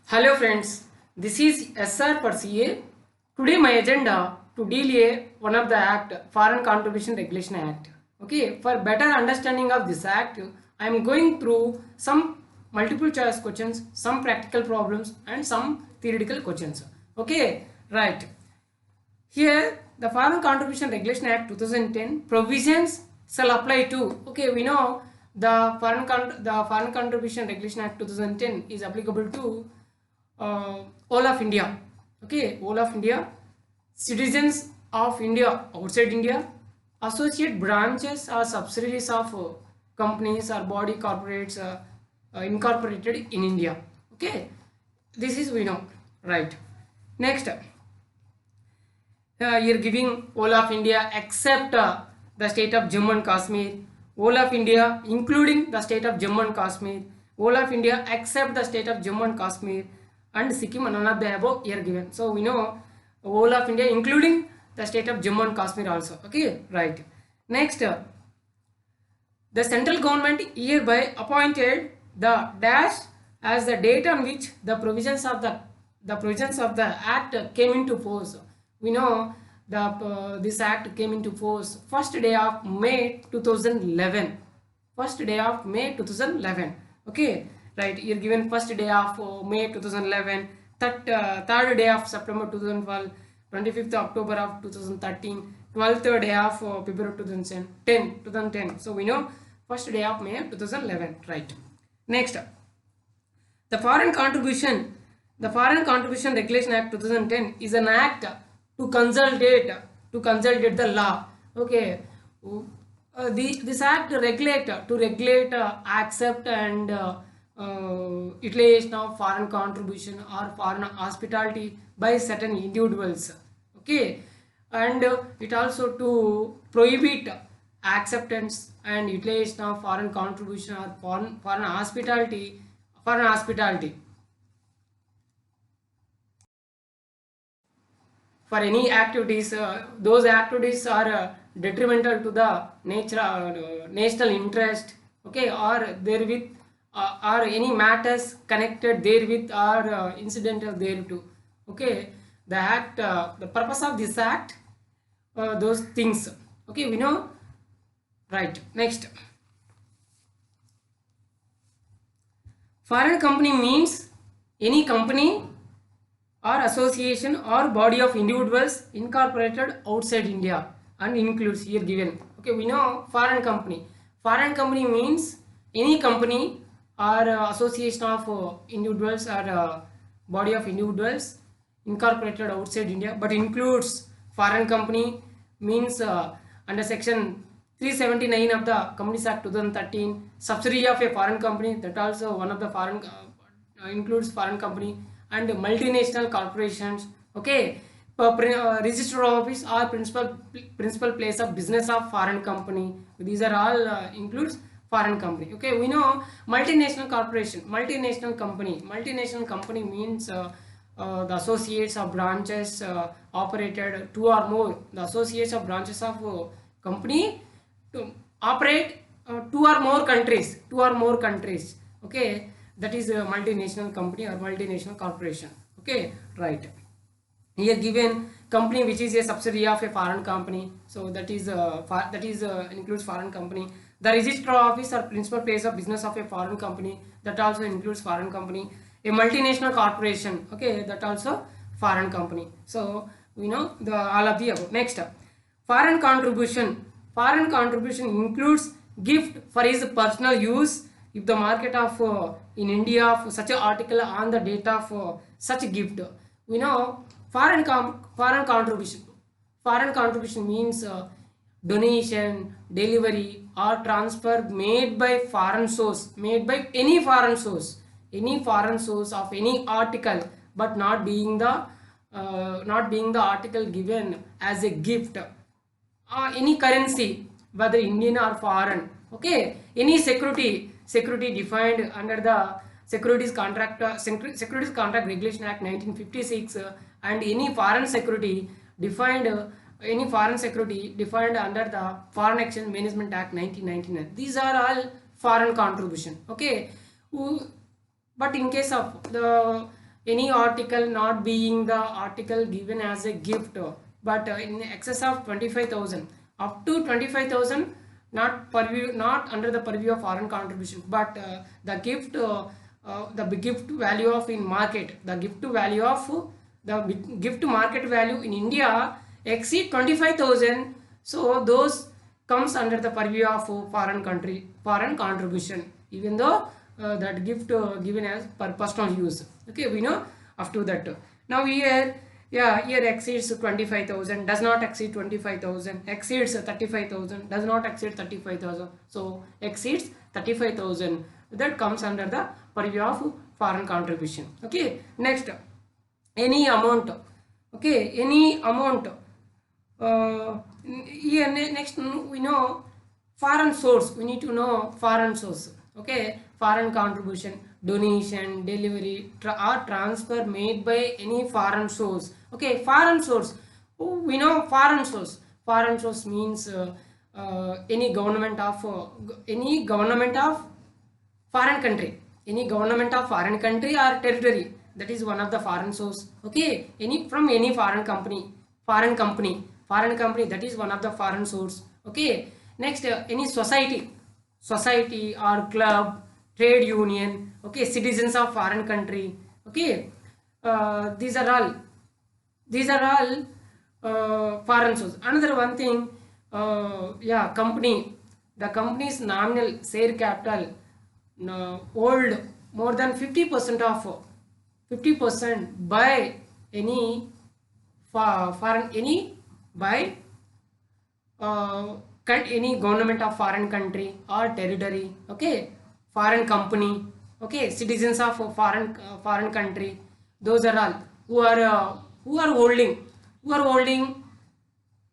Hello friends, this is SR for CA. Today my agenda to deal one of the act, Foreign Contribution Regulation Act. Okay, for better understanding of this act, I am going through some multiple choice questions, some practical problems and some theoretical questions. Okay, right. Here, the Foreign Contribution Regulation Act 2010 provisions shall apply to. Okay, we know the Foreign Contribution Regulation Act 2010 is applicable to all of India. Okay, all of India, citizens of India outside India, associate branches or subsidiaries of companies or body corporates incorporated in India. Okay, this is we know, right. Next, you're giving all of India except the state of Jammu and Kashmir, all of India including the state of Jammu and Kashmir, all of India except the state of Jammu and Kashmir, and Sikkim, none of the above here given. So we know all of India including the state of Jammu and Kashmir also. Okay, right. Next, the central government hereby appointed the dash as the date on which the provisions of the act came into force. We know this act came into force first day of May 2011. First day of May 2011. Okay, right. You're given first day of May 2011, third day of September 2012, 25th October of 2013, 12th day of February 2010. So we know first day of May 2011. Right. Next, the Foreign Contribution Regulation Act 2010 is an act to consolidate the law. Okay, this act regulate accept and utilization of foreign contribution or foreign hospitality by certain individuals. Okay, and it also to prohibit acceptance and utilization of foreign contribution or foreign hospitality for any activities. Those activities are detrimental to the national interest. Okay, or therewith or any matters connected therewith or incidental thereto. Okay, the purpose of this act, those things. Okay, we know, right. Next, foreign company means any company or association or body of individuals incorporated outside India and includes here given. Okay, we know foreign company. Foreign company means any company or association of individuals or body of individuals incorporated outside India, but includes foreign company means under section 379 of the Companies Act 2013, subsidiary of a foreign company, that also one of the foreign includes foreign company, and multinational corporations. Okay, register office or principal place of business of foreign company. These are all includes foreign company. Okay, we know multinational corporation, multinational company means the associates of branches operated two or more. The associates of branches of company to operate two or more countries. Okay, that is a multinational company or multinational corporation. Okay, right. Here given company which is a subsidiary of a foreign company, so that is includes foreign company. The register office or principal place of business of a foreign company, that also includes foreign company. A multinational corporation, okay, that also foreign company. So we know the all of the above. Next, foreign contribution includes gift for his personal use if the market of in India for such an article on the date of such gift. We know foreign contribution. Foreign contribution means donation, delivery, or transfer made by foreign source, made by any foreign source of any article, but not being the article given as a gift. Any currency, whether Indian or foreign. Okay, any security defined under the Securities Contract Regulation Act 1956, and any foreign security defined under the Foreign Exchange Management Act 1999. These are all foreign contribution. Okay, but in case of the any article not being the article given as a gift, but in excess of 25,000, up to 25,000, not purview, not under the purview of foreign contribution, but the gift value of in market, the gift value of the gift market value in India exceed 25,000, so those comes under the purview of foreign contribution, even though that gift given as per personal use. Okay, we know up to that. Now here, yeah, here exceeds 25,000, does not exceed 25,000, exceeds 35,000, does not exceed 35,000, so exceeds 35,000, that comes under the purview of foreign contribution. Okay, next, any amount. Okay, any amount. Here next we know foreign source. We need to know foreign source. Okay, foreign contribution, donation, delivery, or transfer made by any foreign source. Okay, foreign source. Oh, we know foreign source. Foreign source means any government of foreign country, any government of foreign country or territory, that is one of the foreign source. Okay, any from any foreign company, that is one of the foreign source. Okay, next, any society or club, trade union, okay, citizens of foreign country. Okay, these are all foreign source. Another one thing, yeah, company, the company's nominal share capital hold more than 50% of 50% by any foreign, any by any government of foreign country or territory. Okay, foreign company. Okay, citizens of foreign country, those are all who are holding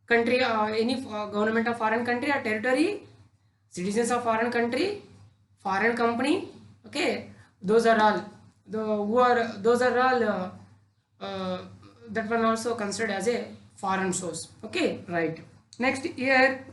country, any government of foreign country or territory, citizens of foreign country, foreign company. Okay, those are all that one also considered as a foreign source. Okay, right. Next, here,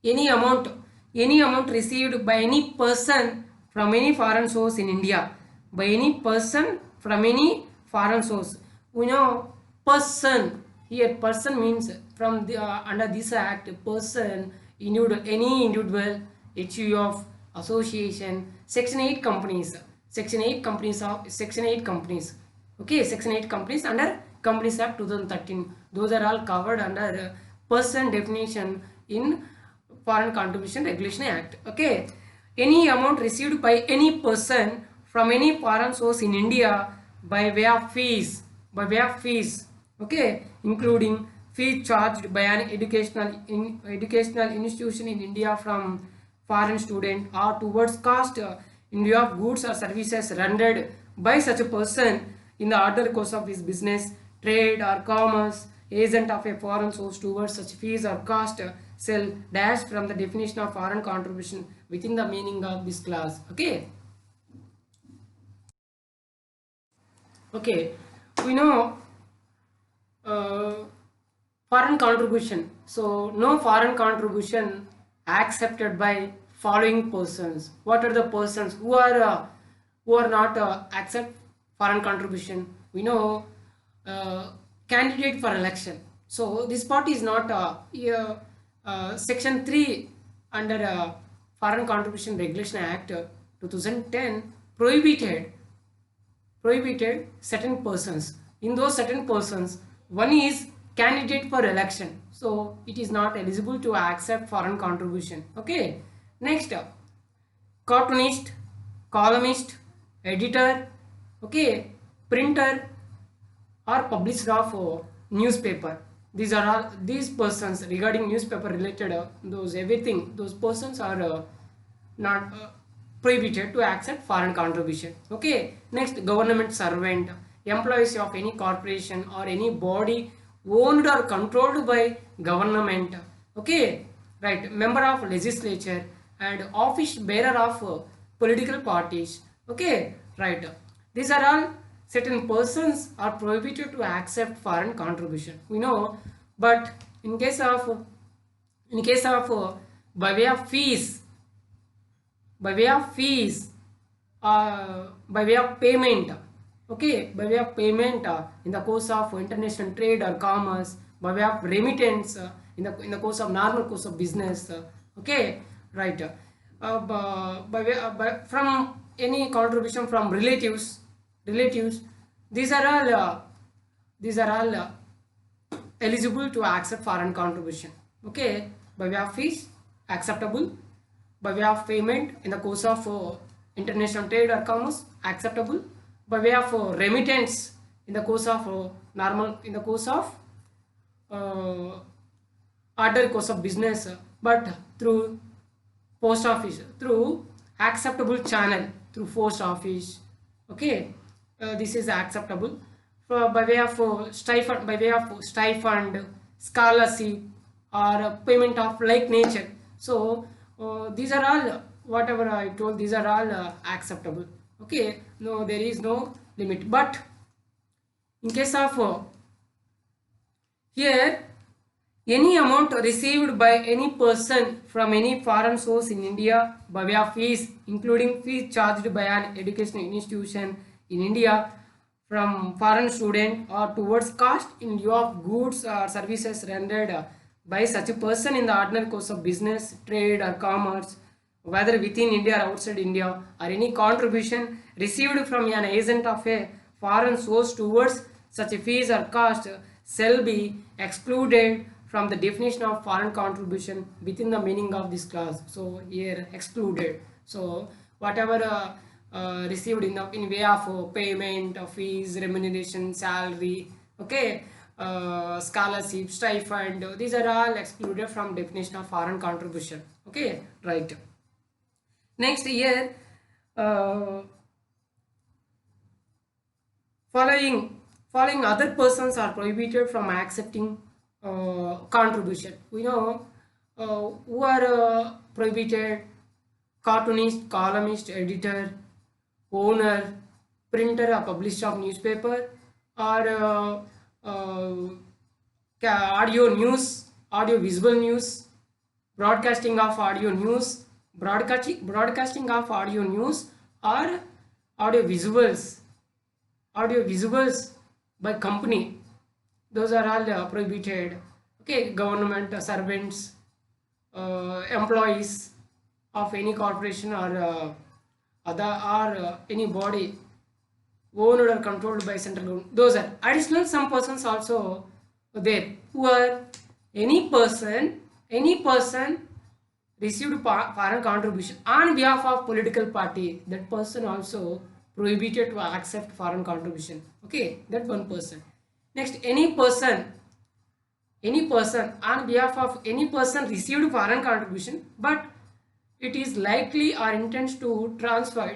any amount received by any person from any foreign source in India, by any person from any foreign source. We know person, here person means from the under this act, person, individual, any individual, HUF, association, section 8 companies, section 8 companies. Okay, section 8 companies under Companies Act 2013, those are all covered under person definition in Foreign Contribution Regulation Act. Okay, any amount received by any person from any foreign source in India by way of fees, okay, including fees charged by an educational institution in India from foreign student, or towards cost in lieu of goods or services rendered by such a person in the ordinary course of his business, trade or commerce, agent of a foreign source towards such fees or cost shall dash from the definition of foreign contribution within the meaning of this clause. Okay. Okay, we know foreign contribution. So no foreign contribution accepted by following persons. What are the persons who are not accept foreign contribution? We know candidate for election. So this part is not section 3 under Foreign Contribution Regulation Act 2010 prohibited certain persons. In those certain persons, one is candidate for election, so it is not eligible to accept foreign contribution. Okay, next, cartoonist, columnist, editor, okay, printer or publisher of newspaper. These are all these persons regarding newspaper related those everything, those persons are not prohibited to accept foreign contribution. Okay, next, government servant, employees of any corporation or any body owned or controlled by government. Okay, right, member of legislature and office bearer of political parties. Okay, right, these are all certain persons are prohibited to accept foreign contribution, we know. But in case of by way of fees, by way of payment, Okay, by way of payment in the course of international trade or commerce, by way of remittance in the course of normal course of business. Okay, right. From any contribution from relatives, these are all eligible to accept foreign contribution. Okay, by way of fees, acceptable. By way of payment in the course of international trade or commerce, acceptable. By way of remittance in the course of uh, order course of business, but through post office, through acceptable channel through post office. Okay, this is acceptable. By way of stipend, scholarship, or payment of like nature. So these are all, whatever I told, these are all acceptable. Okay, no, there is no limit. But in case of here, any amount received by any person from any foreign source in India by way of fees, including fees charged by an educational institution in India from foreign student, or towards cost in lieu of goods or services rendered by such a person in the ordinary course of business, trade or commerce, whether within India or outside India, or any contribution received from an agent of a foreign source towards such a fees or cost, shall be excluded from the definition of foreign contribution within the meaning of this clause. So here excluded. So whatever received in way of payment of fees, remuneration, salary, okay, scholarship, stipend, these are all excluded from definition of foreign contribution. Okay, right. Next here, following other persons are prohibited from accepting contribution. We know who are prohibited: cartoonist, columnist, editor, owner, printer or publisher of newspaper, or audio news, audio visual news, broadcasting of audio news, broadcasting of audio news, or audio visuals by company. Those are all prohibited. Okay, government servants, employees of any corporation or any body owned or controlled by central government. Those are additional. Some persons also there, who are any person received foreign contribution on behalf of political party. That person also prohibited to accept foreign contribution. Okay, that one person. Next, any person on behalf of any person received foreign contribution, but it is likely or intends to transfer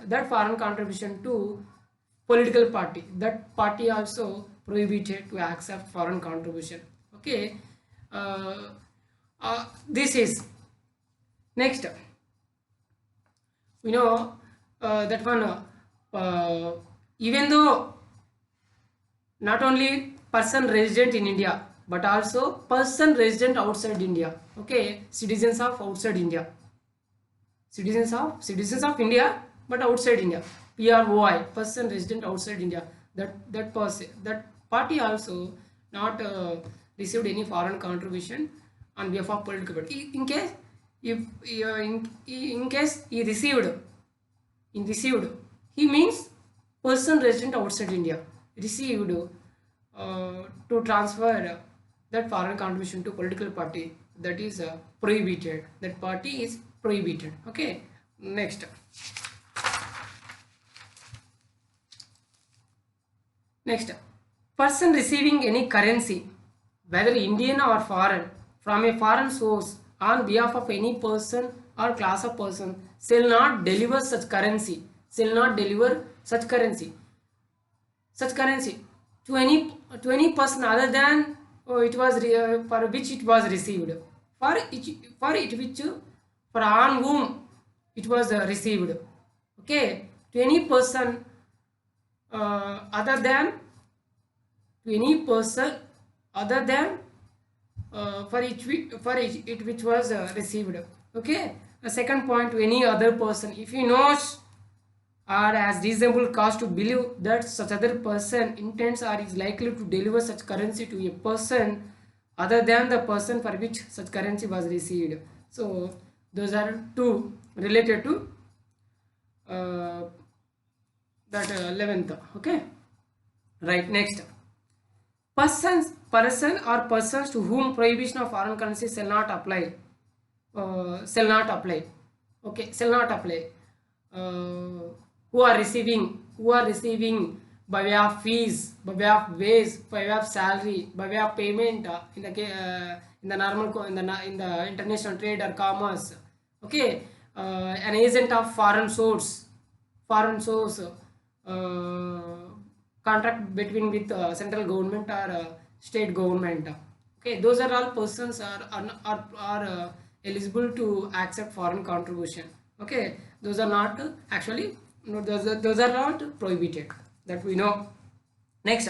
that foreign contribution to political party. That party also prohibited to accept foreign contribution. Okay, this is next. We know that one, even though not only person resident in India, but also person resident outside India. Okay, citizens of outside India, citizens of India but outside India, PROI, person resident outside India. That party also not received any foreign contribution on behalf of political party. In case if in case he received, he means person resident outside India received to transfer that foreign contribution to political party, that is prohibited. That party is prohibited. Okay, next. Person receiving any currency, whether Indian or foreign, from a foreign source on behalf of any person or class of person, shall not deliver such currency to any person other than it was for which it was received, for on whom it was received. Okay, to any person other than for it which was received. Okay, the second point, to any other person, if he knows or as reasonable cause to believe that such other person intends or is likely to deliver such currency to a person other than the person for which such currency was received. So those are two related to uh, that 11th. Okay, right. Next, person or persons to whom prohibition of foreign currency shall not apply. Shall not apply. Okay, shall not apply. Who are receiving by way of fees, by way of wage, by way of salary, by way of payment in the normal in the international trade or commerce. Okay, an agent of foreign source contract between with central government or state government. Okay, those are all persons are eligible to accept foreign contribution. Okay, those are not actually, no, those are not prohibited, that we know. Next,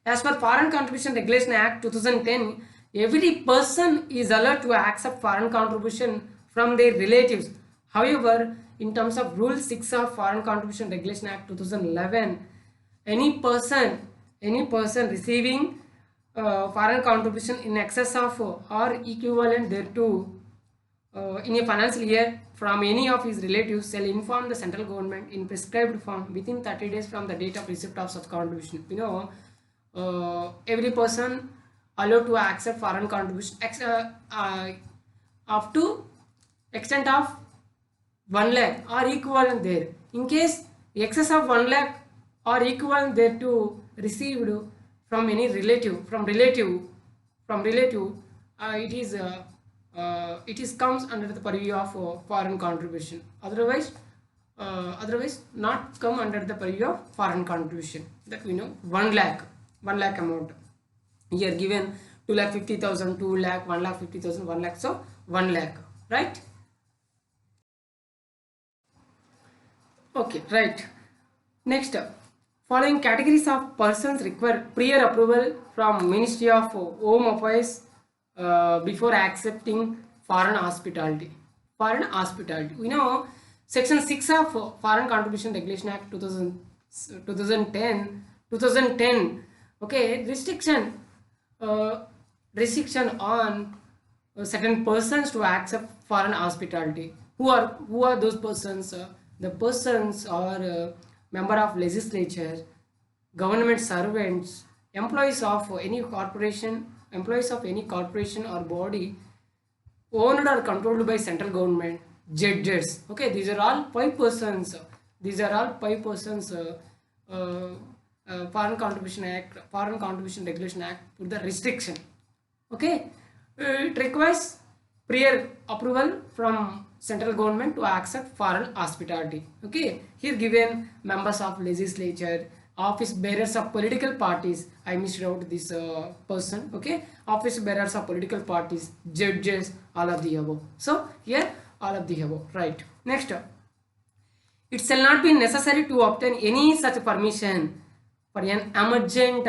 as per Foreign Contribution Regulation Act 2010, every person is allowed to accept foreign contribution from their relatives. However, in terms of Rule 6 of Foreign Contribution Regulation Act 2011, any person receiving foreign contribution in excess of or equivalent thereto in a financial year from any of his relatives shall inform the central government in prescribed form within 30 days from the date of receipt of such contribution. Every person allowed to accept foreign contribution up to extent of 1 lakh or equivalent there. In case excess of 1 lakh or equivalent thereto received from any relative, it is comes under the purview of foreign contribution. Otherwise not come under the purview of foreign contribution. That we know. 1 lakh amount here given, 2,50,000, 2 lakh, 1,50,000, 1 lakh, so 1 lakh, right? Okay, right. Next, following categories of persons require prior approval from Ministry of Home Affairs before accepting foreign hospitality. We know Section 6 of Foreign Contribution Regulation Act 2010. Okay, restriction on certain persons to accept foreign hospitality. Who are those persons? The persons are member of legislature, government servants, employees of any corporation or body owned or controlled by central government, judges. Okay, these are all 5 persons. Foreign Contribution Regulation Act put the restriction. Okay, it requires prior approval from central government to accept foreign hospitality. Okay, here given members of legislature, office bearers of political parties. I missed out this person. Okay, office bearers of political parties, judges, all of the above. So here all of the above, right? Next, it shall not be necessary to obtain any such permission for an emergent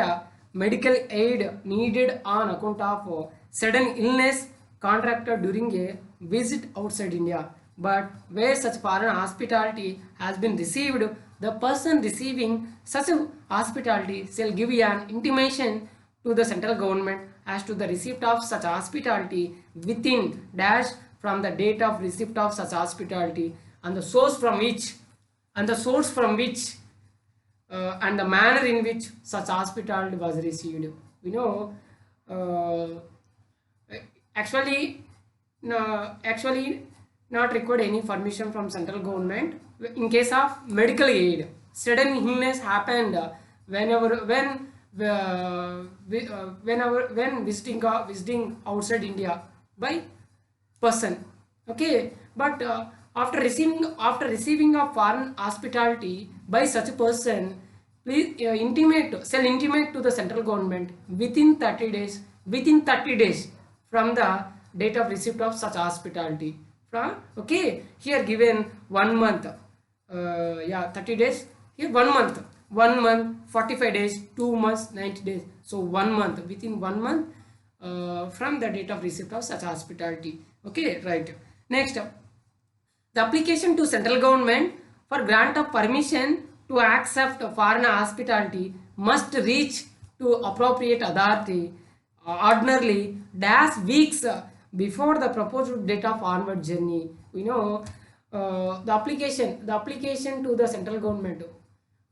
medical aid needed on account of sudden illness contracted during a visit outside India. But where such foreign hospitality has been received, the person receiving such hospitality shall give an intimation to the central government as to the receipt of such hospitality within dash from the date of receipt of such hospitality and the source from which and the manner in which such hospitality was received. We know actually not required any permission from central government in case of medical aid. Sudden illness happened when visiting outside India by person. Okay, but after receiving a foreign hospitality by such a person, please shall intimate to the central government within 30 days from the date of receipt of such hospitality. Okay, here given 1 month, 30 days, here 1 month, 45 days, 2 months, 90 days, so 1 month, within 1 month from the date of receipt of such hospitality. Okay, right. Next, the application to central government For grant of permission to accept foreign hospitality must reach to appropriate authority ordinarily dash weeks before the proposed date of onward journey. We know the application to the central government,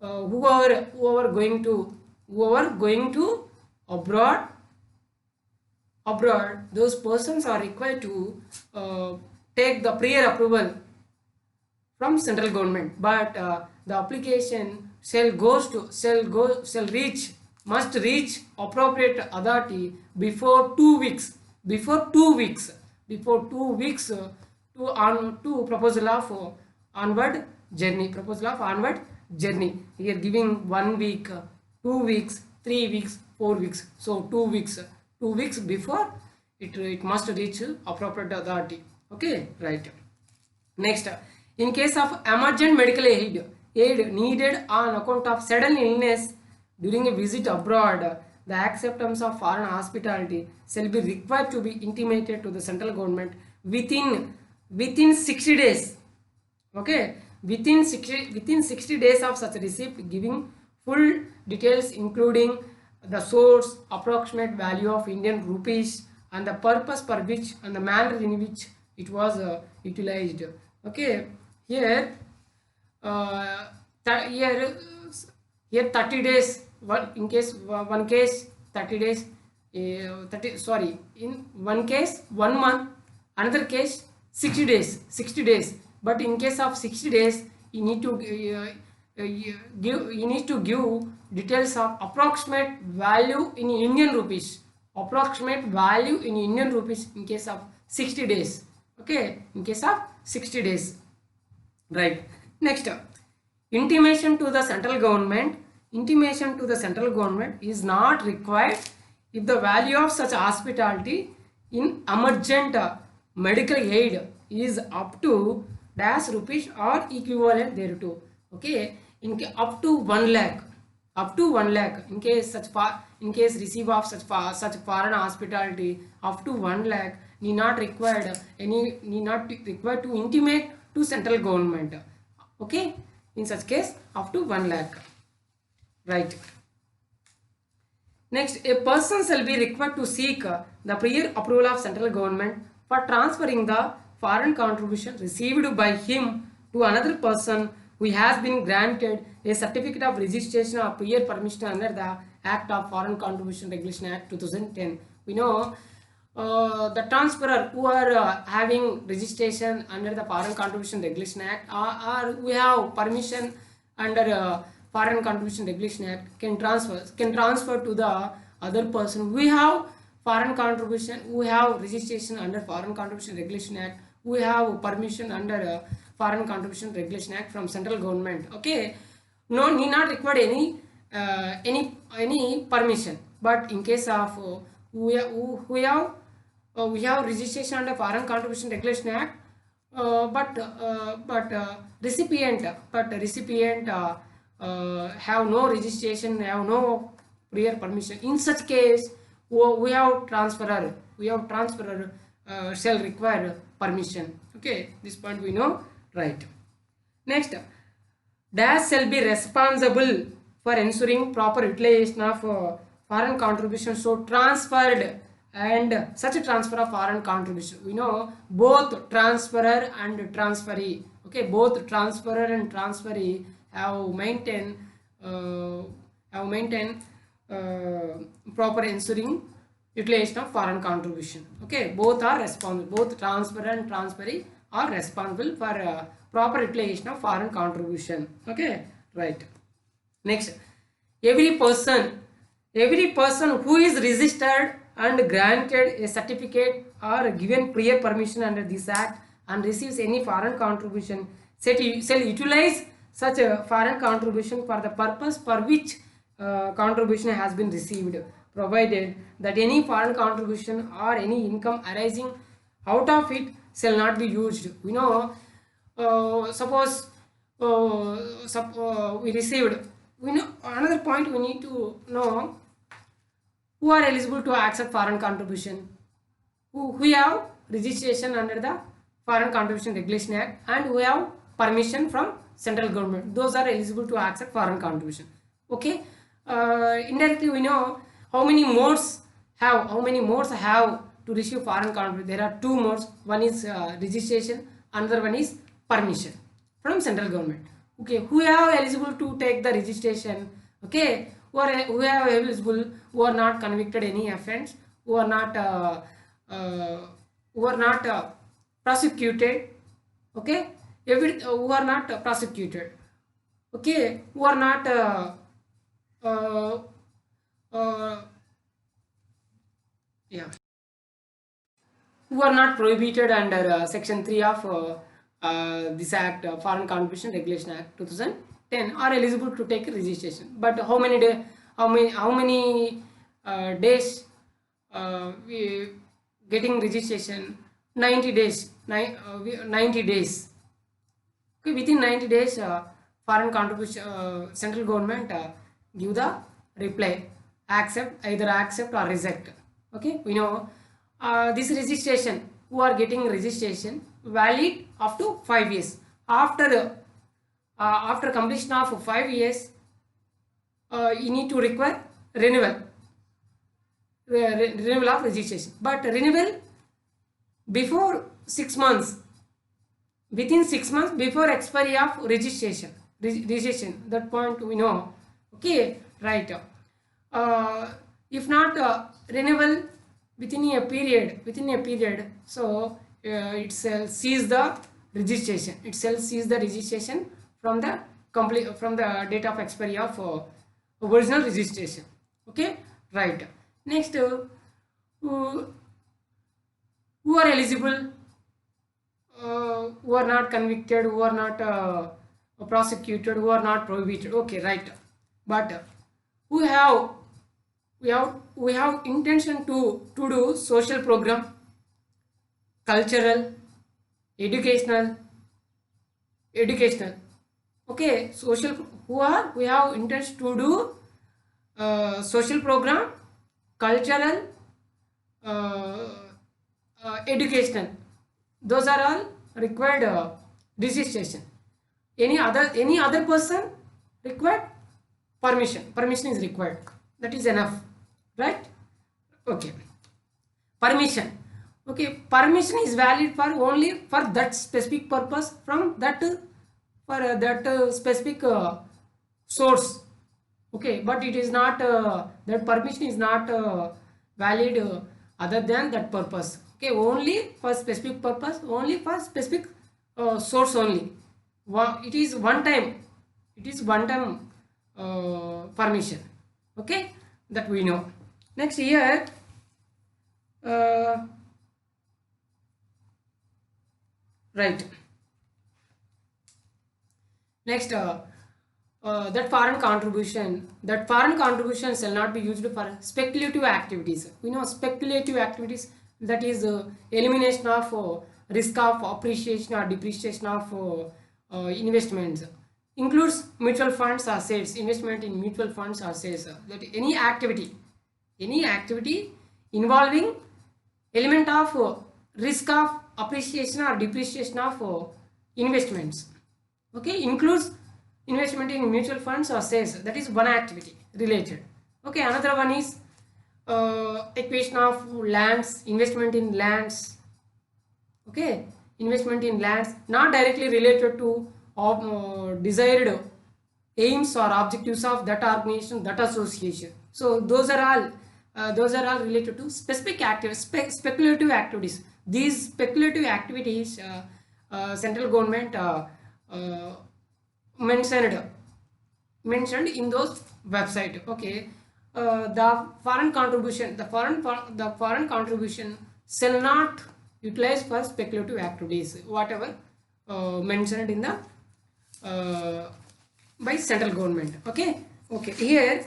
whoever going to abroad, those persons are required to take the prior approval from central government, but the application must reach appropriate authority before 2 weeks, to proposal of onward journey. Here giving 1 week, 2 weeks, 3 weeks, 4 weeks. So 2 weeks before it must reach appropriate authority. Okay, right. Next, in case of emergent medical aid needed on account of sudden illness during a visit abroad, the acceptance of foreign hospitality shall be required to be intimated to the central government within 60 days. Okay, within 60 days of such receipt, giving full details including the source, approximate value of Indian rupees, and the purpose for which and the manner in which it was utilized. Okay, here 30 days. In one case 30 days, in one case 1 month, another case 60 days. But in case of 60 days, you need to give details of approximate value in Indian rupees, in case of 60 days. Okay, in case of 60 days, right. Next, intimation to the central government is not required if the value of such hospitality in emergent medical aid is up to dash rupees or equivalent thereto. Okay, up to 1 lakh, in case receive of such foreign hospitality up to 1 lakh need not required to intimate to central government. Okay, in such case up to 1 lakh, right. Next, a person shall be required to seek the prior approval of central government for transferring the foreign contribution received by him to another person who has been granted a certificate of registration or prior permission under the Act of Foreign Contribution Regulation Act 2010. We know the transferor who are having registration under the Foreign Contribution Regulation Act, or we have permission under Foreign Contribution Regulation Act, can transfer to the other person. We have foreign contribution, we have registration under Foreign Contribution Regulation Act, we have permission under Foreign Contribution Regulation Act from central government. Okay, no need not required any permission. But in case of we have registration under Foreign Contribution Regulation Act, but recipient have no registration, have no prior permission. In such case, we have transferor shall require permission. Okay, this point we know, right. Next, dash shall be responsible for ensuring proper utilization of foreign contribution so transferred, and such a transfer of foreign contribution, we know both transferor and transferee. Okay, both transferor and transferee have maintained proper ensuring utilization of foreign contribution. Okay, both are responsible, both transferor and transferee are responsible for proper utilization of foreign contribution. Okay, right. Next, every person who is registered and granted a certificate or given prior permission under this act and receives any foreign contribution shall utilize such a foreign contribution for the purpose for which contribution has been received, provided that any foreign contribution or any income arising out of it shall not be used. We know, suppose we received, we know another point we need to know, who are eligible to accept foreign contribution, who have registration under the Foreign Contribution Regulation Act and who have permission from central government, those are eligible to accept foreign contribution. Okay, indirectly we know how many modes have to receive foreign contribution. There are two modes. One is registration, another one is permission from central government. Okay, who are eligible to take the registration? Okay, who are eligible, who are not convicted any offense, who are not prosecuted. Okay, who are not prosecuted. Okay, who are not yeah, who are not prohibited under section 3 of this act, Foreign Contribution Regulation Act 2010, are eligible to take registration. But how many days we getting registration? 90 days. 90 days. Okay, within 90 days, foreign contribution, central government give the reply, either accept or reject. Okay, we know this registration, who are getting registration valid up to 5 years. After completion of 5 years, you need to require renewal of registration, but renewal before 6 months, within 6 months before expiry of registration. That point we know. Okay, right. If not renewal within a period, so it sees the registration. From the date of expiry of original registration. Okay, right. Next, who are eligible, who are not convicted, who are not prosecuted, who are not prohibited. Okay, right. But we have intention to do social program, cultural, educational. Okay, we have intention to do social program, cultural, educational. Those are all required registration. Any other person required permission is required. That is enough, right? Okay, permission. Okay, permission is valid for only for that specific purpose from that specific source. Okay, but it is not that permission is not valid other than that purpose. Okay, only for specific purpose, only for specific source only. It is one time permission. Okay, that we know. Next here, right. Next, that foreign contribution shall not be used for speculative activities. We know speculative activities, that is elimination of risk of appreciation or depreciation of investments. Includes mutual funds or sales, investment in mutual funds or sales. That any activity involving element of risk of appreciation or depreciation of investments. Okay, includes investment in mutual funds or sales. That is one activity related. Okay, another one is acquisition of lands, investment in lands. Okay, investment in lands not directly related to desired aims or objectives of that organization, that association. So those are all related to specific speculative activities. These speculative activities, central government mentioned in those website. Okay, the foreign contribution shall not utilize for speculative activities, whatever mentioned in the by central government. Okay, here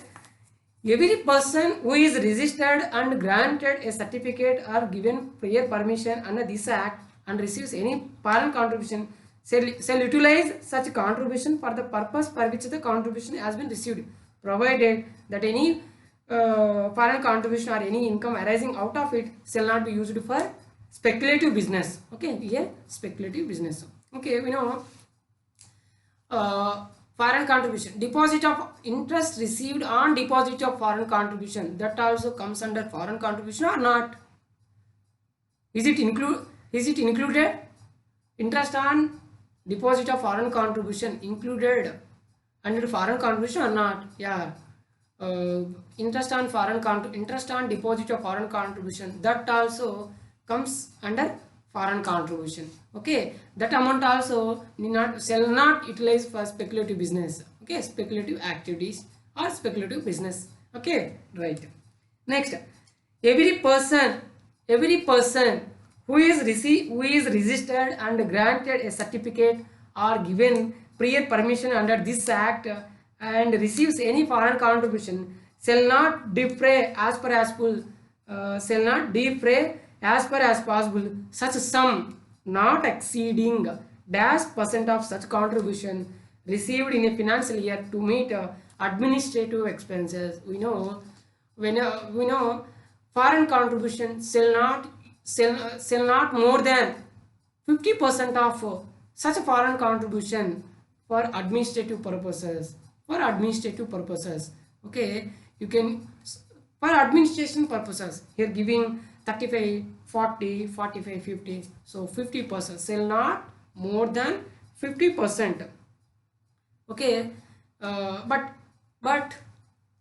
every person who is registered and granted a certificate or given prior permission under this act and receives any foreign contribution shall utilize such contribution for the purpose for which the contribution has been received, provided that any foreign contribution or any income arising out of it shall not be used for speculative business. Okay, here speculative business. Okay, we know foreign contribution, deposit of interest received on deposit of foreign contribution, that also comes under foreign contribution or not? Is it included? Interest on deposit of foreign contribution included under foreign contribution or not? Yeah. Interest on deposit of foreign contribution, that also comes under foreign contribution. Okay, that amount also shall not utilize for speculative business. Okay, speculative activities or speculative business. Okay, right. Next, every person who is registered and granted a certificate or given prior permission under this act and receives any foreign contribution shall not defray as per as possible such sum not exceeding dash percent of such contribution received in a financial year to meet administrative expenses. We know foreign contribution shall not more than 50% of such a foreign contribution for administrative purposes. Okay, you can for administration purposes here giving 35, 40, 45, 50. So 50% shall not more than 50%. Okay, but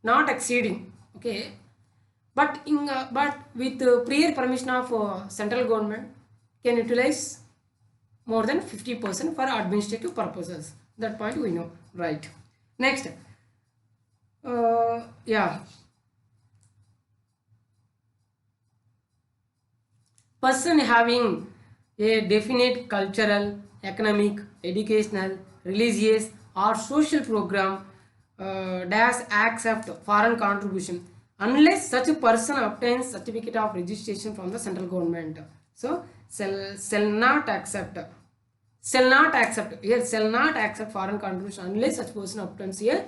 not exceeding. Okay, but with prior permission of central government can utilize more than 50% for administrative purposes. That point we know, right? Next, yeah, person having a definite cultural, economic, educational, religious or social program dash accept foreign contribution unless such a person obtains certificate of registration from the central government. So shall not accept here shall not accept foreign contribution unless such person obtains a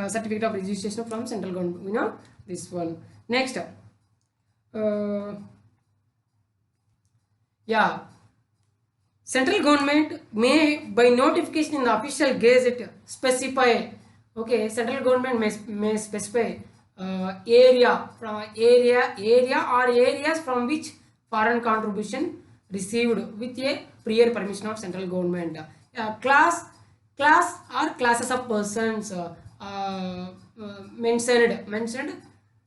certificate of registration from central government. We know this one. Next, yeah, central government may by notification in the official gazette specify. Okay, central government may specify area or areas from which foreign contribution received with a prior permission of central government. Class or classes of persons mentioned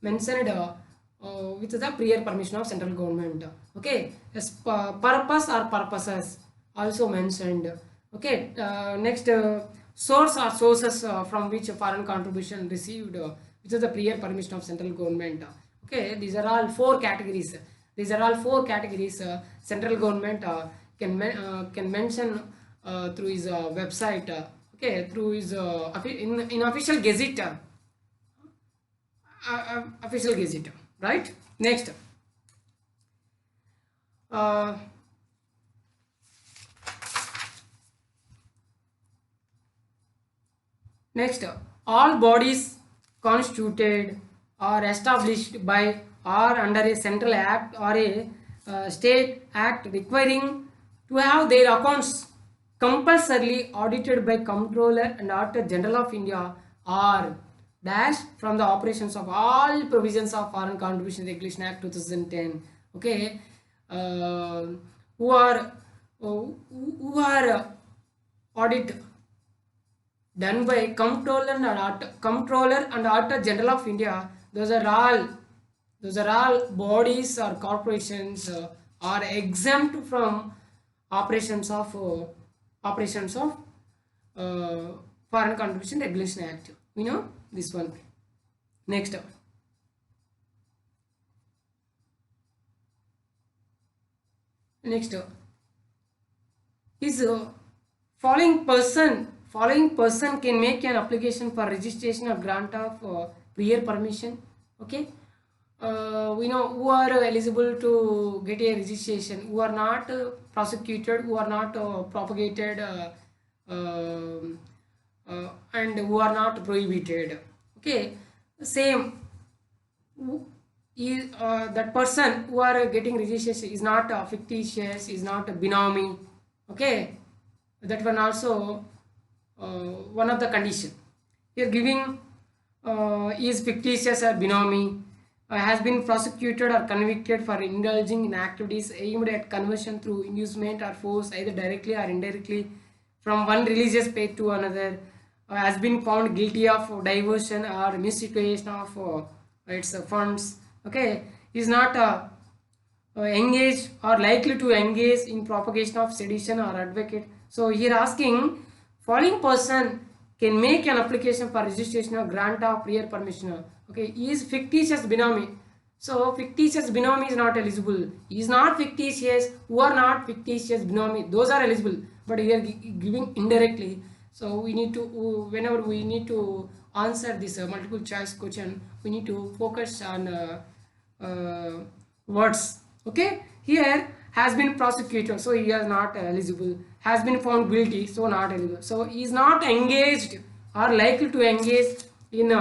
with the prior permission of central government. Okay, yes, purpose or purposes also mentioned. Okay, next, source or sources from which foreign contribution received with the prior permission of central government. Okay, these are all four categories. Central government can mention through his website. Okay, through his in official gazette. Official gazette, right? Next, all bodies constituted or established by or under a central act or a state act requiring to have their accounts compulsorily audited by Comptroller and Auditor General of India are dash from the operations of all provisions of Foreign Contribution Regulation Act 2010. Okay, who are audit done by Comptroller and Auditor General of India. Those are all bodies or corporations are exempt from operations of Foreign Contribution Regulation Act. We know this one. Next, is following person can make an application for registration or grant of prior permission. Okay, we know who are eligible to get a registration, who are not prosecuted, who are not propagated and who are not prohibited. Okay, same is that person who are getting registration is not fictitious, is not a binomy. Okay, that one also one of the condition. Here giving is fictitious or binomy, has been prosecuted or convicted for indulging in activities aimed at conversion through inducement or force, either directly or indirectly, from one religious faith to another, has been found guilty of diversion or misutilisation of its funds. Okay, is not engaged or likely to engage in propagation of sedition or advocate. So here asking, following person can make an application for registration or grant of prior permission. Okay, is fictitious binomy. So fictitious binomy is not eligible. Is not fictitious, who are not fictitious binomy, those are eligible. But here giving indirectly. So we need to, whenever we need to answer this multiple choice question, we need to focus on words. Okay, here has been prosecuted, so he is not eligible. Has been found guilty, so not eligible. So he is not engaged or likely to engage in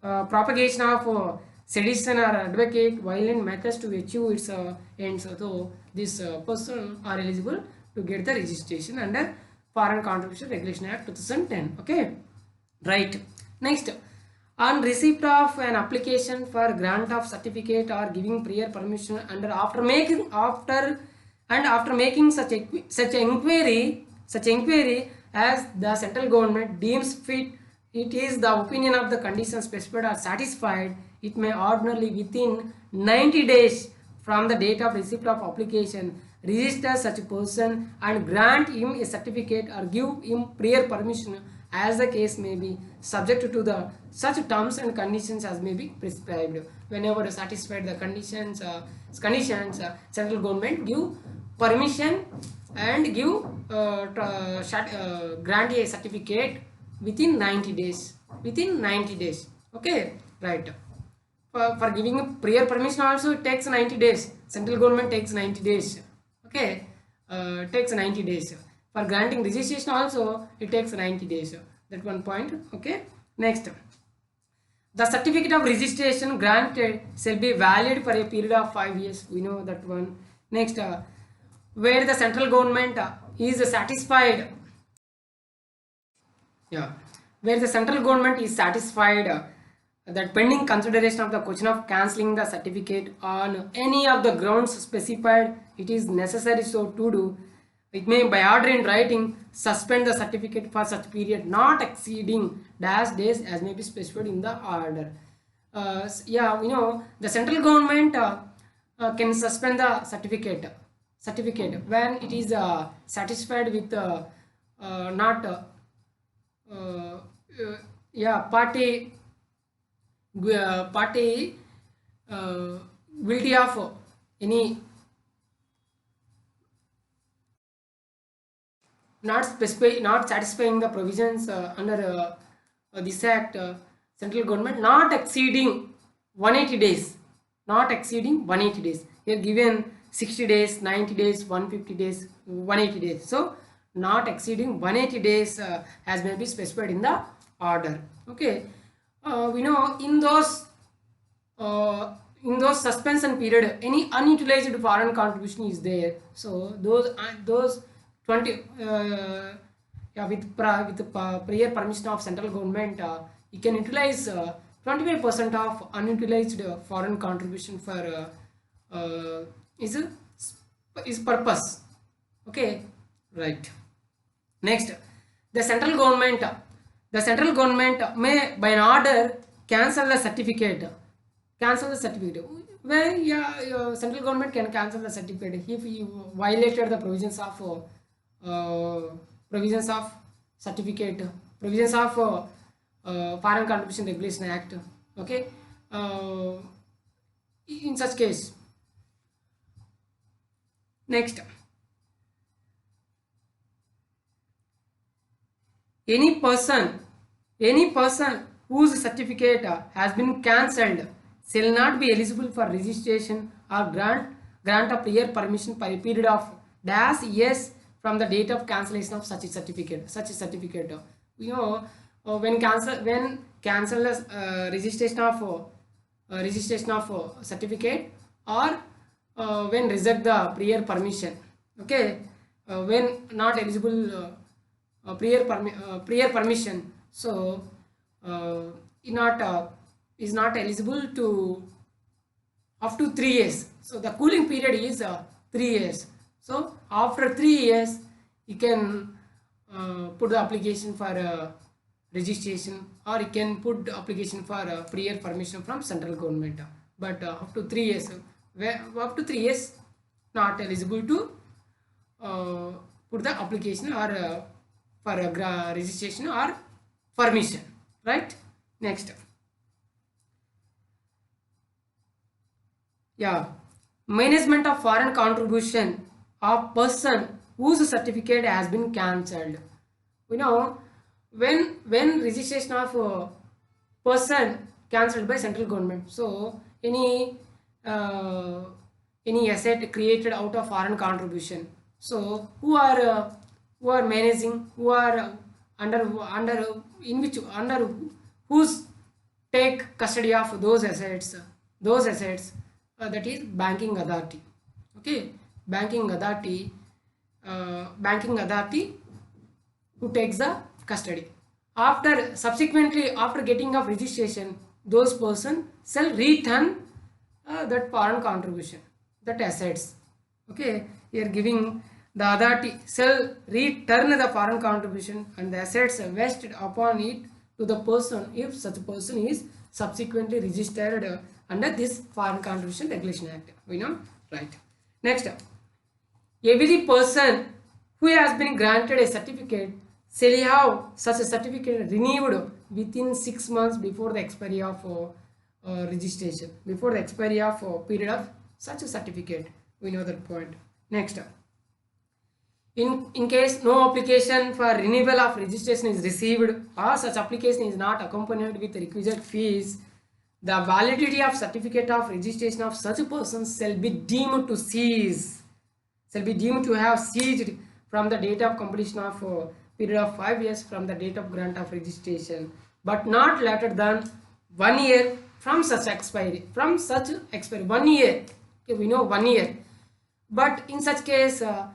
propagation of sedition or advocate violent methods to achieve its ends. So this person are eligible to get the registration under Foreign Contribution Regulation Act 2010. Okay, right. Next, on receipt of an application for grant of certificate or giving prior permission under after making such inquiry as the central government deems fit, it is the opinion of the conditions specified are satisfied, it may ordinarily within 90 days from the date of receipt of application register such a person and grant him a certificate or give him prior permission as the case may be, subject to the such terms and conditions as may be prescribed. Whenever satisfied the conditions, central government give permission and give grant a certificate within 90 days. Within 90 days. Okay, right. For giving a prior permission also it takes 90 days. Central government takes 90 days. Okay, takes 90 days. For granting registration also it takes 90 days. That one point. Okay, next, the certificate of registration granted shall be valid for a period of 5 years. We know that one. Next, where the central government is satisfied, where the central government is satisfied that pending consideration of the question of cancelling the certificate on any of the grounds specified, it is necessary so to do, it may by order in writing suspend the certificate for such period not exceeding dash days as may be specified in the order. We know the central government can suspend the certificate when it is satisfied with not party guilty of any not satisfying the provisions under this act, central government not exceeding 180 days, here given 60 days, 90 days, 150 days, 180 days. So not exceeding 180 days as may be specified in the order. Okay, we know in those suspension period any unutilized foreign contribution is there. So those 20 with prior permission of central government, you can utilize 25% of unutilized foreign contribution for is purpose. Okay, right. Next, the central government may by an order cancel the certificate. When central government can cancel the certificate if you violated the provisions of certificate, provisions of Foreign Contribution Regulation Act. Okay, in such case. Next, any person whose certificate has been cancelled shall not be eligible for registration or grant of prior permission for a period of dash years from the date of cancellation of such a certificate. You know, when cancel registration of certificate or when reject the prior permission. Okay, when not eligible prior permission, so is not eligible to up to 3 years. So the cooling period is 3 years. So after 3 years you can put the application for registration, or you can put the application for prior permission from central government. But up to 3 years, up to 3 years not eligible to put the application or for registration or permission, right? Next, yeah, management of foreign contribution of person whose certificate has been cancelled. We know when registration of person cancelled by central government, so uh, any asset created out of foreign contribution, so who are managing, who are under in which under whose take custody of those assets, that is banking authority. Okay, banking authority who takes the custody. After subsequently after getting of registration, those person shall return that foreign contribution, that assets. Okay, here giving the authority shall return the foreign contribution and the assets vested upon it to the person if such person is subsequently registered under this Foreign Contribution Regulation Act. We know, right? Next, every person who has been granted a certificate shall have such a certificate renewed within 6 months before the expiry of registration, before the expiry of period of such a certificate. We know that point. Next, in case no application for renewal of registration is received or such application is not accompanied with requisite fees, the validity of certificate of registration of such persons shall be deemed to have ceased from the date of completion of period of 5 years from the date of grant of registration, but not later than 1 year from such expiry. 1 year. Okay, we know 1 year. But in such case, the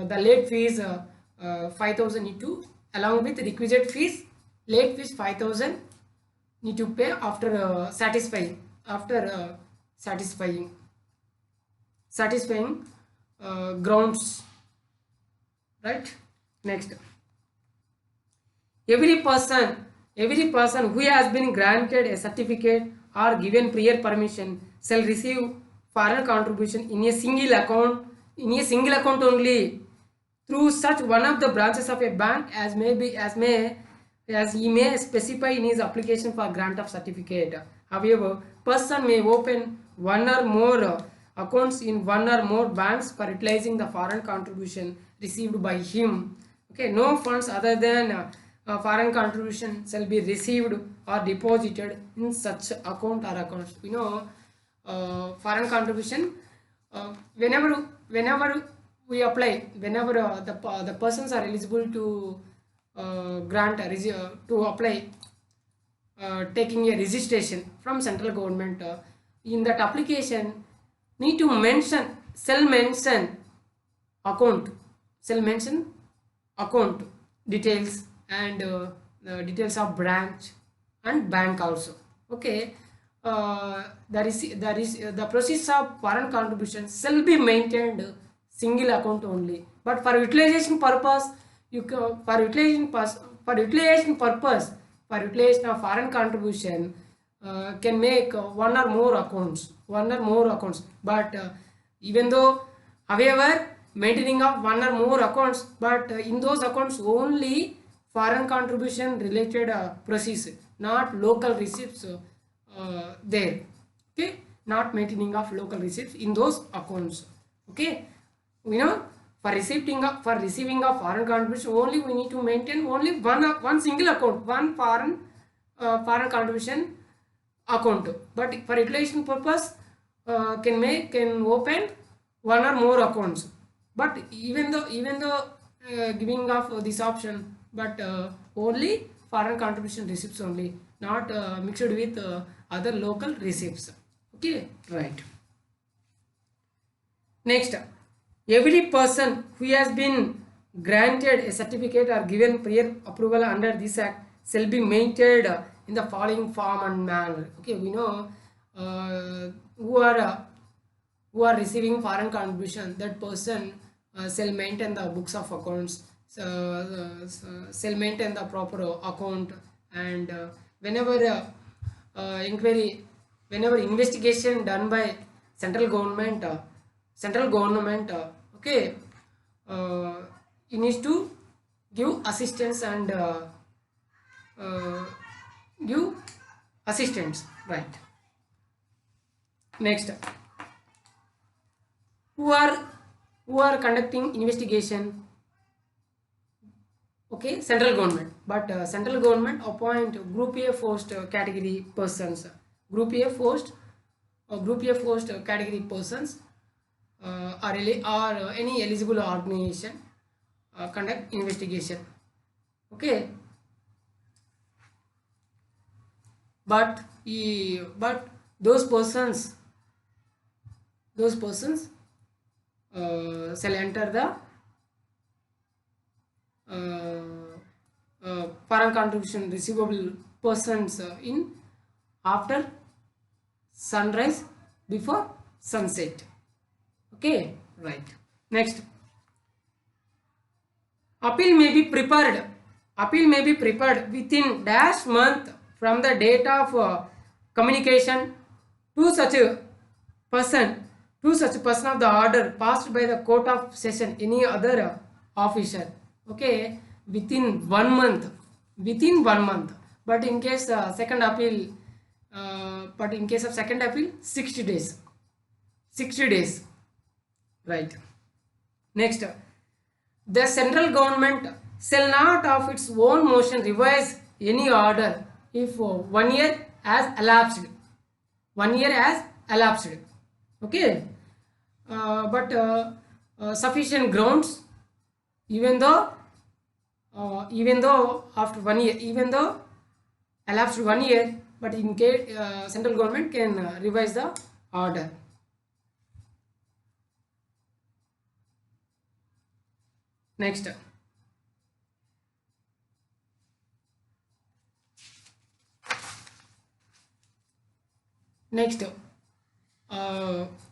late fees 5,000 need to, along with requisite fees, late fees 5,000 need to pay after satisfying grounds, right? Next, every person who has been granted a certificate or given prior permission shall receive foreign contribution in a single account only through such one of the branches of a bank as he may specify in his application for grant of certificate. However, person may open one or more accounts in one or more banks for utilizing the foreign contribution received by him. Okay, no funds other than foreign contribution shall be received or deposited in such account or accounts. We know foreign contribution, whenever we apply, whenever the persons are eligible to to apply taking a registration from central government, in that application need to mention account details and the details of branch and bank also. Okay, the process of foreign contribution shall be maintained single account only, but for utilization purpose, for utilization of foreign contribution can make one or more accounts, but even though, however, maintaining of one or more accounts, but in those accounts only foreign contribution related process, not local receipts there. Okay, not maintaining of local receipts in those accounts. Okay, we know for receiving of foreign contribution only we need to maintain only one single account, one foreign contribution account, but for utilization purpose can open one or more accounts. But even though giving of this option, but only foreign contribution receipts only, not mixed with other local receipts. Okay, right. Next, every person who has been granted a certificate or given prior approval under this act shall be maintained in the following form and manner. Okay, we know who are receiving foreign contribution, that person shall maintain the books of accounts, shall maintain the proper account, and whenever inquiry, whenever investigation done by central government, okay, uh, he needs to give assistance and uh, give assistance, right? Next, who are conducting investigation? Okay, central government, but central government appoint group A forced category persons, group A forced category persons, or any eligible organization conduct investigation. Okay, but but those persons shall enter the foreign contribution receivable persons in after sunrise, before sunset. Okay, right. Next, appeal may be prepared within dash month from the date of communication to such a person of the order passed by the court of session, any other officer. Okay, within 1 month, but in case second appeal, but in case of second appeal, 60 days, right? Next, the central government shall not of its own motion revise any order if 1 year has elapsed. Okay, but sufficient grounds, even though after 1 year, even though elapsed 1 year, but in case central government can revise the order. Next,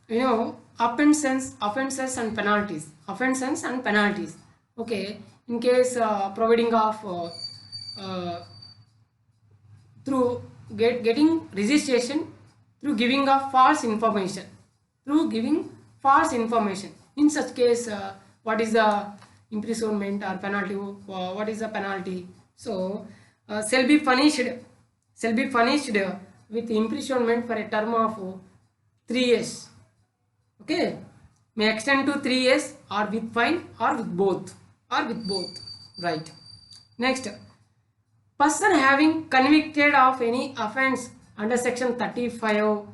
you know, offenses and penalties. Okay, in case providing of through getting registration through giving of false information, in such case, what is the imprisonment or penalty? What is the penalty? So shall be punished with imprisonment for a term of 3 years. Okay, may extend to 3 years, or with fine, or with both, right? Next, person having convicted of any offense under section 35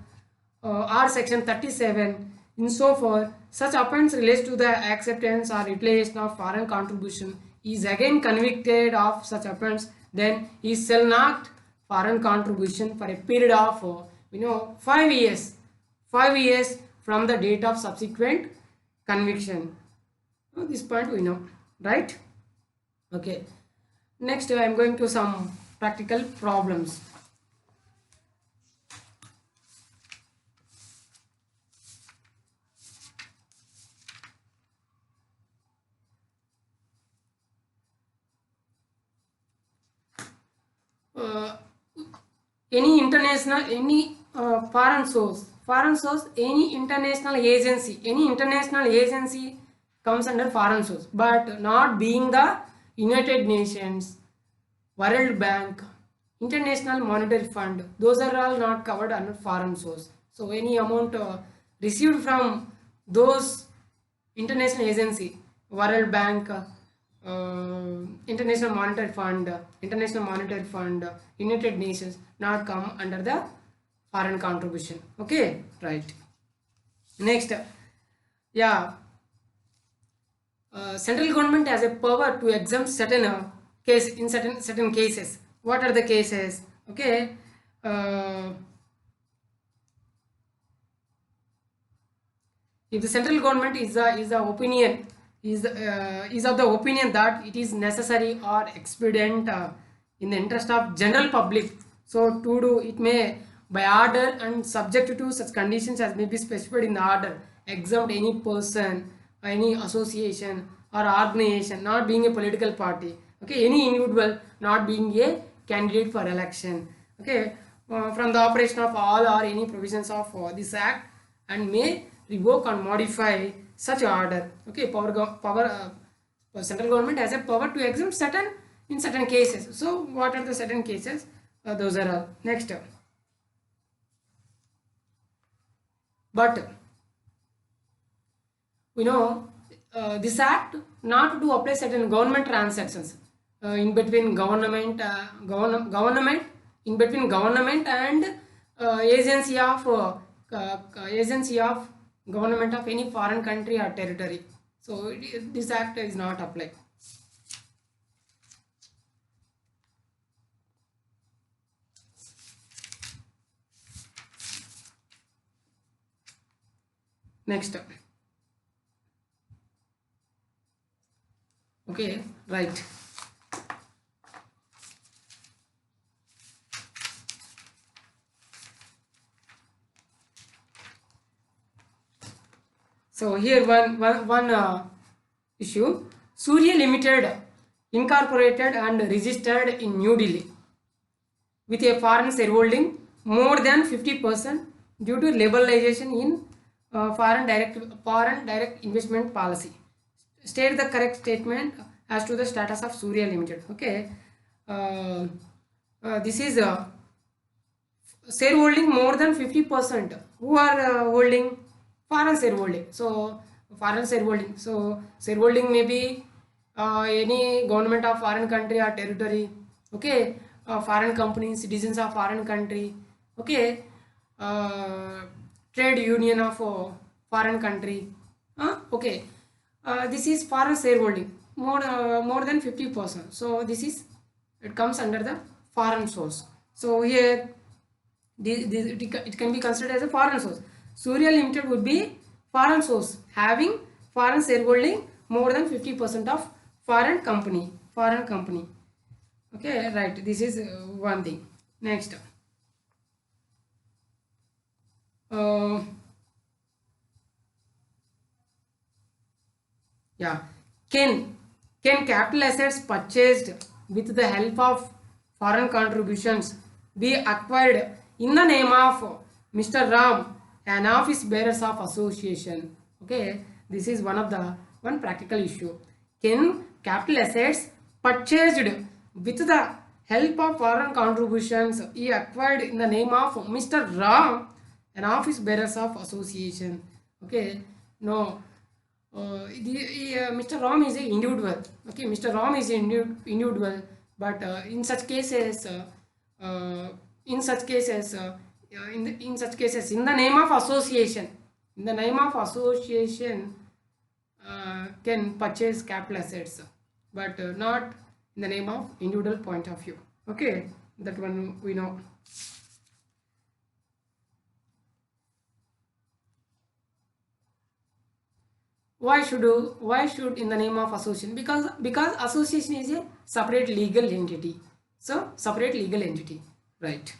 or section 37, insofar such offense relates to the acceptance or utilization of foreign contribution, is again convicted of such offense, then he shall not foreign contribution for a period of 5 years from the date of subsequent conviction. This point we know, right? Okay, next I am going to some practical problems. Any international, any foreign source, any international agency comes under foreign source, but not being the United Nations, World Bank, International Monetary Fund, those are all not covered under foreign source. So any amount received from those international agency, World Bank, International Monetary Fund, United Nations, not come under the foreign contribution. Okay, right. Next, yeah, central government has a power to exempt certain certain cases. What are the cases? Okay, if the central government is the opinion, is of the opinion that it is necessary or expedient in the interest of general public. So to do it may by order and subject to such conditions as may be specified in the order exempt any person, any association or organization not being a political party, okay, any individual not being a candidate for election, okay, from the operation of all or any provisions of this act and may revoke and modify such order. Okay, central government has a power to exempt certain in certain cases. So what are the certain cases? Those are all. Next, but we know this act not to apply certain government transactions in between government in between government and agency of government of any foreign country or territory. So this act is not applied. Next, okay, right. So here one issue. Surya Limited incorporated and registered in New Delhi with a foreign shareholding more than 50% due to liberalization in foreign direct investment policy. State the correct statement as to the status of Surya Limited. Okay, this is shareholding more than 50%. Who are holding foreign shareholding? So foreign shareholding. So shareholding may be any government of foreign country or territory. Okay, foreign companies, citizens of foreign country. Okay, trade union of foreign country. Okay, this is foreign shareholding more than 50%. So this is it comes under the foreign source. So here it can be considered as a foreign source. Surya Limited would be foreign source having foreign shareholding more than 50% of foreign company. Okay, right. This is one thing. Next, yeah, can capital assets purchased with the help of foreign contributions be acquired in the name of Mr. Ram, an office bearers of association? Okay, this is one practical issue. Can capital assets purchased with the help of foreign contributions be acquired in the name of Mr. Ram, an office bearers of association? Okay, no. Mr. Ram is an individual. Okay, Mr. Ram is an individual, but in such cases, in such cases, in such cases, in the name of association, can purchase capital assets, but not in the name of individual point of view. Okay, that one we know. Why should in the name of association? Because association is a separate legal entity. So separate legal entity, right?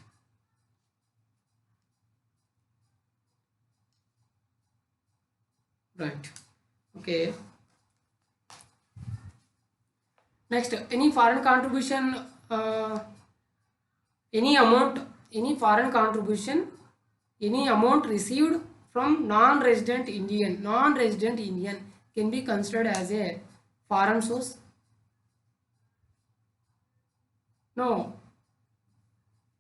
Right. Okay. Next, any foreign contribution, any amount, any foreign contribution, any amount received from non-resident Indian can be considered as a foreign source. No,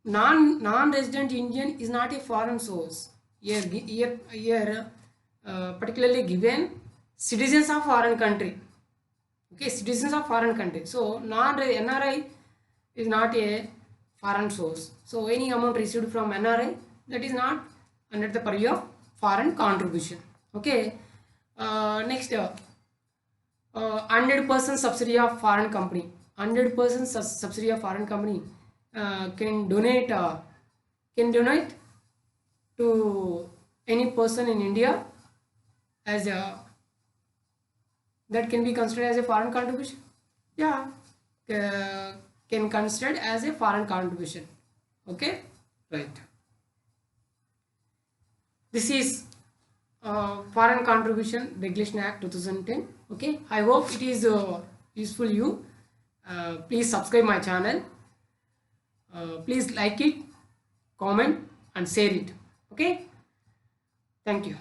non-resident Indian is not a foreign source. Here particularly given citizens of foreign country. Okay, citizens of foreign country. So NRI is not a foreign source. So any amount received from NRI, that is not under the purview of foreign contribution. Okay. Next, 100% subsidy of foreign company. 100% subsidy of foreign company can donate to any person in India as a that can be considered as a foreign contribution? Yeah, can considered as a foreign contribution. Okay, right. This is Foreign Contribution Regulation Act 2010. Okay, I hope it is useful you. Please subscribe my channel. Please like it, comment and share it. Okay, thank you.